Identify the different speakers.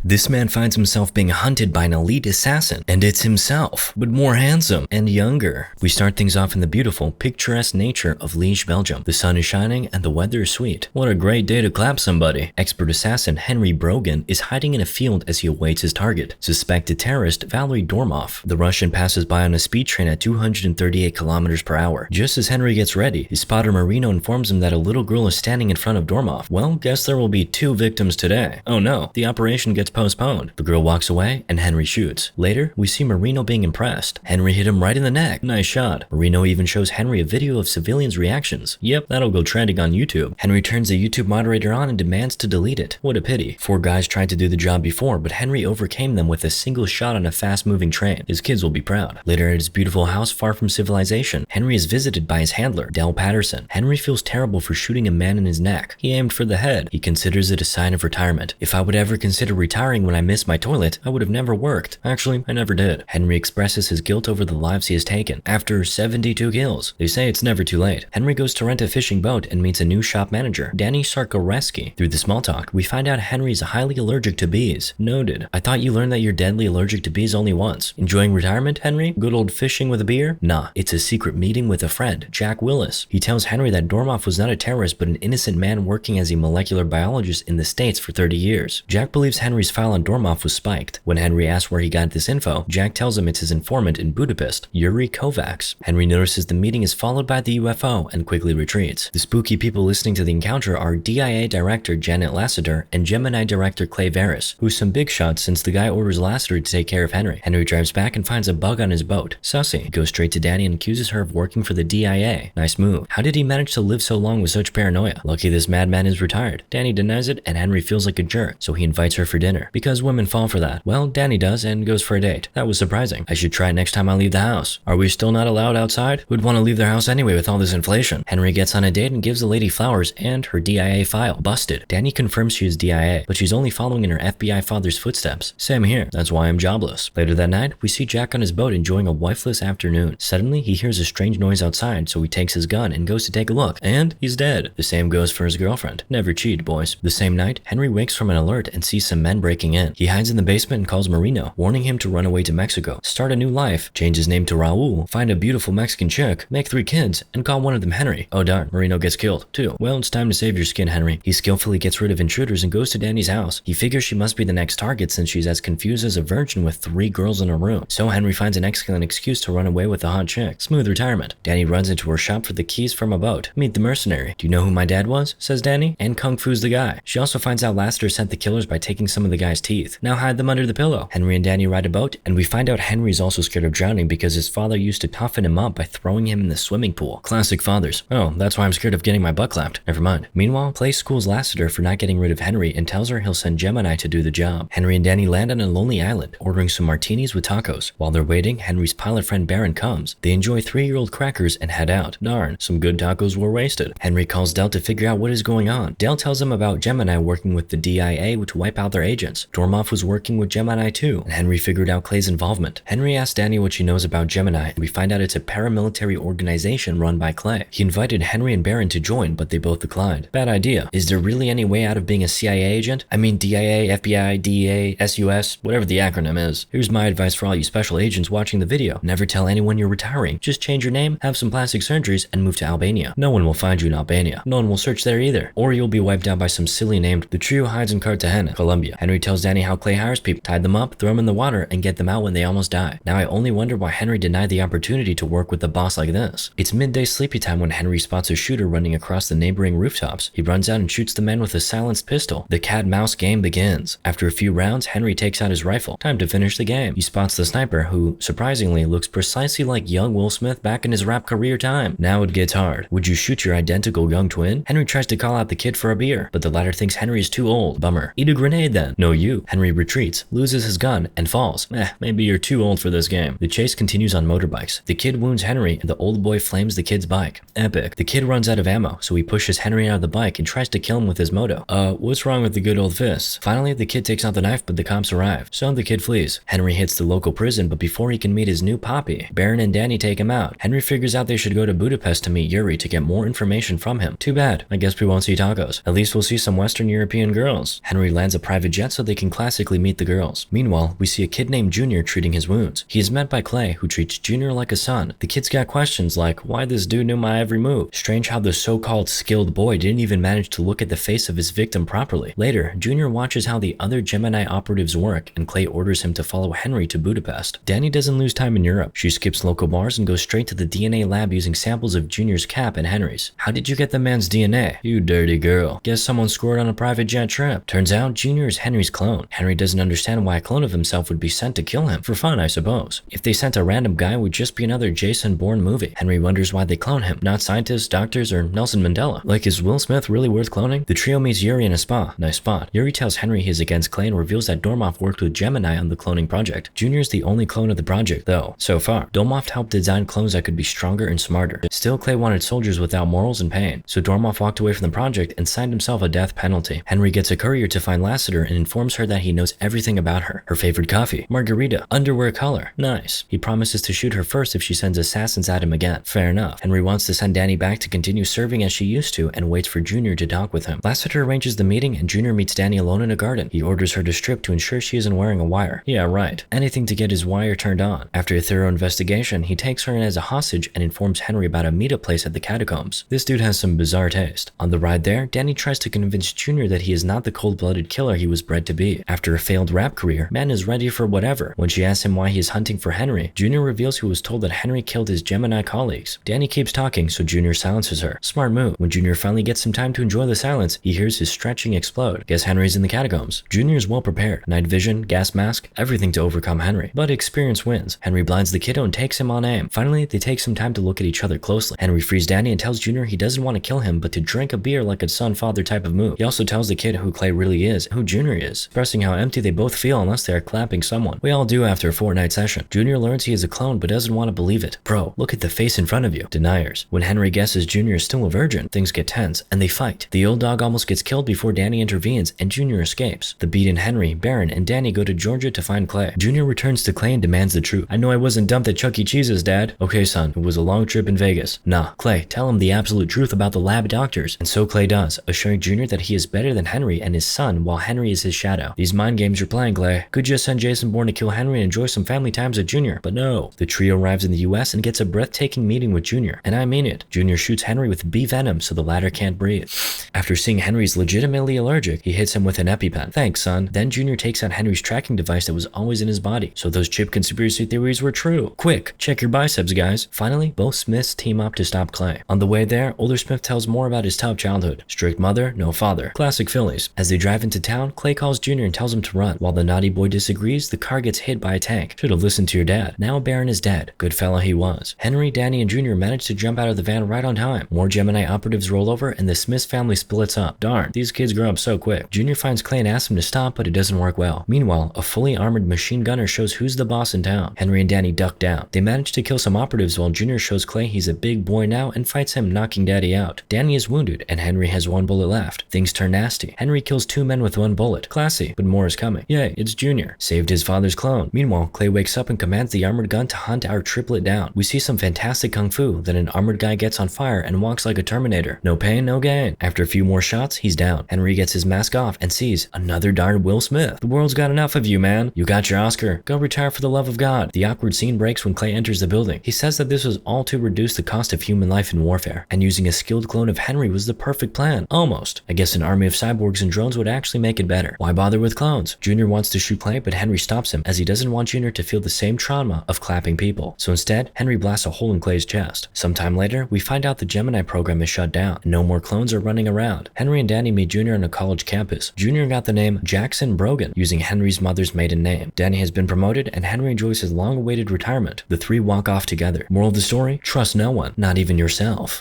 Speaker 1: This man finds himself being hunted by an elite assassin, and it's himself, but more handsome and younger. We start things off in the beautiful, picturesque nature of Liège, Belgium. The sun is shining and the weather is sweet. What a great day to clap somebody. Expert assassin Henry Brogan is hiding in a field as he awaits his target. Suspected terrorist Valery Dormov. The Russian passes by on a speed train at 238 kilometers per hour. Just as Henry gets ready, his spotter Marino informs him that a little girl is standing in front of Dormov. Well, guess there will be 2 victims today. Oh no, the operation gets postponed. The girl walks away and Henry shoots. Later, we see Marino being impressed. Henry hit him right in the neck. Nice shot. Marino even shows Henry a video of civilians' reactions. Yep, that'll go trending on YouTube. Henry turns the YouTube moderator on and demands to delete it. What a pity. 4 guys tried to do the job before, but Henry overcame them with a single shot on a fast-moving train. His kids will be proud. Later at his beautiful house far from civilization, Henry is visited by his handler, Dell Patterson. Henry feels terrible for shooting a man in his neck. He aimed for the head. He considers it a sign of retirement. If I would ever consider retiring when I missed my toilet, I would have never worked. Actually, I never did. Henry expresses his guilt over the lives he has taken. After 72 kills, they say it's never too late. Henry goes to rent a fishing boat and meets a new shop manager, Danny Sarkoreski. Through the small talk, we find out Henry is highly allergic to bees. Noted. I thought you learned that you're deadly allergic to bees only once. Enjoying retirement, Henry? Good old fishing with a beer? Nah, it's a secret meeting with a friend, Jack Willis. He tells Henry that Dormov was not a terrorist but an innocent man working as a molecular biologist in the States for 30 years. Jack believes Henry's file on Dormov was spiked. When Henry asks where he got this info, Jack tells him it's his informant in Budapest, Yuri Kovacs. Henry notices the meeting is followed by the UFO and quickly retreats. The spooky people listening to the encounter are DIA director Janet Lassiter and Gemini director Clay Varys, who's some big shots since the guy orders Lassiter to take care of Henry. Henry drives back and finds a bug on his boat. Sussy. He goes straight to Danny and accuses her of working for the DIA. Nice move. How did he manage to live so long with such paranoia? Lucky this madman is retired. Danny denies it and Henry feels like a jerk, so he invites her for dinner. Because women fall for that. Well, Danny does and goes for a date. That was surprising. I should try it next time I leave the house. Are we still not allowed outside? Who'd want to leave their house anyway with all this inflation? Henry gets on a date and gives the lady flowers and her DIA file. Busted. Danny confirms she is DIA, but she's only following in her FBI father's footsteps. Same here. That's why I'm jobless. Later that night, we see Jack on his boat enjoying a wifeless afternoon. Suddenly, he hears a strange noise outside, so he takes his gun and goes to take a look, and he's dead. The same goes for his girlfriend. Never cheat, boys. The same night, Henry wakes from an alert and sees some men breaking in. He hides in the basement and calls Marino, warning him to run away to Mexico, start a new life, change his name to Raul, find a beautiful Mexican chick, make 3 kids, and call one of them Henry. Oh darn, Marino gets killed, too. Well, it's time to save your skin, Henry. He skillfully gets rid of intruders and goes to Danny's house. He figures she must be the next target since she's as confused as a virgin with 3 girls in her room. So Henry finds an excellent excuse to run away with the hot chick. Smooth retirement. Danny runs into her shop for the keys from a boat. Meet the mercenary. Do you know who my dad was? Says Danny. And Kung Fu's the guy. She also finds out Lassiter sent the killers by taking some of the guy's teeth. Now hide them under the pillow. Henry and Danny ride a boat, and we find out Henry's also scared of drowning because his father used to toughen him up by throwing him in the swimming pool. Classic fathers. Oh, that's why I'm scared of getting my butt clapped. Never mind. Meanwhile, Clay schools Lassiter for not getting rid of Henry and tells her he'll send Gemini to do the job. Henry and Danny land on a lonely island, ordering some martinis with tacos. While they're waiting, Henry's pilot friend Baron comes. They enjoy 3-year-old crackers and head out. Darn, some good tacos were wasted. Henry calls Dell to figure out what is going on. Dell tells him about Gemini working with the DIA to wipe out their agents. Dormov was working with Gemini too, and Henry figured out Clay's involvement. Henry asks Danny what she knows about Gemini, and we find out it's a paramilitary organization run by Clay. He invited Henry and Baron to join, but they both declined. Bad idea. Is there really any way out of being a CIA agent? I mean DIA, FBI, DEA, SUS, whatever the acronym is. Here's my advice for all you special agents watching the video. Never tell anyone you're retiring. Just change your name, have some plastic surgeries, and move to Albania. No one will find you in Albania. No one will search there either. Or you'll be wiped out by some silly named The Trio hides in Cartagena, Colombia. Henry tells Danny how Clay hires people, tie them up, throw them in the water, and get them out when they almost die. Now I only wonder why Henry denied the opportunity to work with a boss like this. It's midday sleepy time when Henry spots a shooter running across the neighboring rooftops. He runs out and shoots the man with a silenced pistol. The cat-mouse game begins. After a few rounds, Henry takes out his rifle. Time to finish the game. He spots the sniper, who, surprisingly, looks precisely like young Will Smith back in his rap career time. Now it gets hard. Would you shoot your identical young twin? Henry tries to call out the kid for a beer, but the latter thinks Henry is too old. Bummer. Eat a grenade then. No you. Henry retreats, loses his gun, and falls. Maybe you're too old for this game. The chase continues on motorbikes. The kid wounds Henry, and the old boy flames the kid's bike. Epic. The kid runs out of ammo, so he pushes Henry out of the bike and tries to kill him with his moto. What's wrong with the good old fists? Finally, the kid takes out the knife, but the cops arrive. So the kid flees. Henry hits the local prison, but before he can meet his new poppy, Baron and Danny take him out. Henry figures out they should go to Budapest to meet Yuri to get more information from him. Too bad. I guess we won't see tacos. At least we'll see some Western European girls. Henry lands a private jet set so they can classically meet the girls. Meanwhile, we see a kid named Junior treating his wounds. He is met by Clay, who treats Junior like a son. The kid's got questions like, why this dude knew my every move? Strange how the so-called skilled boy didn't even manage to look at the face of his victim properly. Later, Junior watches how the other Gemini operatives work, and Clay orders him to follow Henry to Budapest. Danny doesn't lose time in Europe. She skips local bars and goes straight to the DNA lab using samples of Junior's cap and Henry's. How did you get the man's DNA? You dirty girl. Guess someone scored on a private jet trip. Turns out Junior is Henry's clone. Henry doesn't understand why a clone of himself would be sent to kill him. For fun, I suppose. If they sent a random guy, it would just be another Jason Bourne movie. Henry wonders why they clone him. Not scientists, doctors, or Nelson Mandela. Like, is Will Smith really worth cloning? The trio meets Yuri in a spa. Nice spot. Yuri tells Henry he is against Clay and reveals that Dormoff worked with Gemini on the cloning project. Junior is the only clone of the project, though. So far, Dormoff helped design clones that could be stronger and smarter. Still, Clay wanted soldiers without morals and pain, so Dormoff walked away from the project and signed himself a death penalty. Henry gets a courier to find Lassiter and informs her that he knows everything about her. Her favorite coffee, margarita, underwear color. Nice. He promises to shoot her first if she sends assassins at him again. Fair enough. Henry wants to send Danny back to continue serving as she used to and waits for Junior to talk with him. Lassiter arranges the meeting and Junior meets Danny alone in a garden. He orders her to strip to ensure she isn't wearing a wire. Yeah, right. Anything to get his wire turned on. After a thorough investigation, he takes her in as a hostage and informs Henry about a meetup place at the catacombs. This dude has some bizarre taste. On the ride there, Danny tries to convince Junior that he is not the cold-blooded killer he was bred to be. After a failed rap career, man is ready for whatever. When she asks him why he is hunting for Henry, Junior reveals he was told that Henry killed his Gemini colleagues. Danny keeps talking, so Junior silences her. Smart move. When Junior finally gets some time to enjoy the silence, he hears his stretching explode. Guess Henry's in the catacombs. Junior is well prepared. Night vision, gas mask, everything to overcome Henry. But experience wins. Henry blinds the kiddo and takes him on aim. Finally, they take some time to look at each other closely. Henry frees Danny and tells Junior he doesn't want to kill him, but to drink a beer like a son-father type of move. He also tells the kid who Clay really is, and who Junior is, expressing how empty they both feel unless they are clapping someone. We all do after a fortnight session. Junior learns he is a clone but doesn't want to believe it. Bro, look at the face in front of you. Deniers. When Henry guesses Junior is still a virgin, things get tense, and they fight. The old dog almost gets killed before Danny intervenes, and Junior escapes. The beaten Henry, Baron, and Danny go to Georgia to find Clay. Junior returns to Clay and demands the truth. I know I wasn't dumped at Chuck E. Cheese's, Dad. Okay, son, it was a long trip in Vegas. Nah, Clay, tell him the absolute truth about the lab doctors. And so Clay does, assuring Junior that he is better than Henry and his son while Henry is his shadow. These mind games you're playing, Clay. Could just send Jason Bourne to kill Henry and enjoy some family times at Junior, but no. The trio arrives in the US and gets a breathtaking meeting with Junior, and I mean it. Junior shoots Henry with bee venom so the latter can't breathe. After seeing Henry's legitimately allergic, he hits him with an EpiPen. Thanks, son. Then Junior takes out Henry's tracking device that was always in his body, so those chip conspiracy theories were true. Quick, check your biceps, guys. Finally, both Smiths team up to stop Clay. On the way there, older Smith tells more about his tough childhood. Strict mother, no father. Classic Phillies. As they drive into town, Clay calls Junior and tells him to run. While the naughty boy disagrees, the car gets hit by a tank. Should have listened to your dad. Now Baron is dead. Good fella he was. Henry, Danny, and Junior manage to jump out of the van right on time. More Gemini operatives roll over and the Smiths family splits up. Darn, these kids grow up so quick. Junior finds Clay and asks him to stop, but it doesn't work well. Meanwhile, a fully armored machine gunner shows who's the boss in town. Henry and Danny duck down. They manage to kill some operatives while Junior shows Clay he's a big boy now and fights him, knocking Daddy out. Danny is wounded and Henry has one bullet left. Things turn nasty. Henry kills 2 men with 1 bullet. Classy, but more is coming. Yay, it's Junior. Saved his father's clone. Meanwhile, Clay wakes up and commands the armored gun to hunt our triplet down. We see some fantastic kung fu, then an armored guy gets on fire and walks like a Terminator. No pain, no gain. After a few more shots, he's down. Henry gets his mask off and sees another darn Will Smith. The world's got enough of you, man. You got your Oscar. Go retire for the love of God. The awkward scene breaks when Clay enters the building. He says that this was all to reduce the cost of human life in warfare, and using a skilled clone of Henry was the perfect plan. Almost. I guess an army of cyborgs and drones would actually make it better. Why bother with clones? Junior wants to shoot Clay, but Henry stops him as he doesn't want Junior to feel the same trauma of clapping people. So instead, Henry blasts a hole in Clay's chest. Sometime later, we find out the Gemini program is shut down, and no more clones are running around. Henry and Danny meet Junior on a college campus. Junior got the name Jackson Brogan, using Henry's mother's maiden name. Danny has been promoted, and Henry enjoys his long-awaited retirement. The three walk off together. Moral of the story? Trust no one, not even yourself.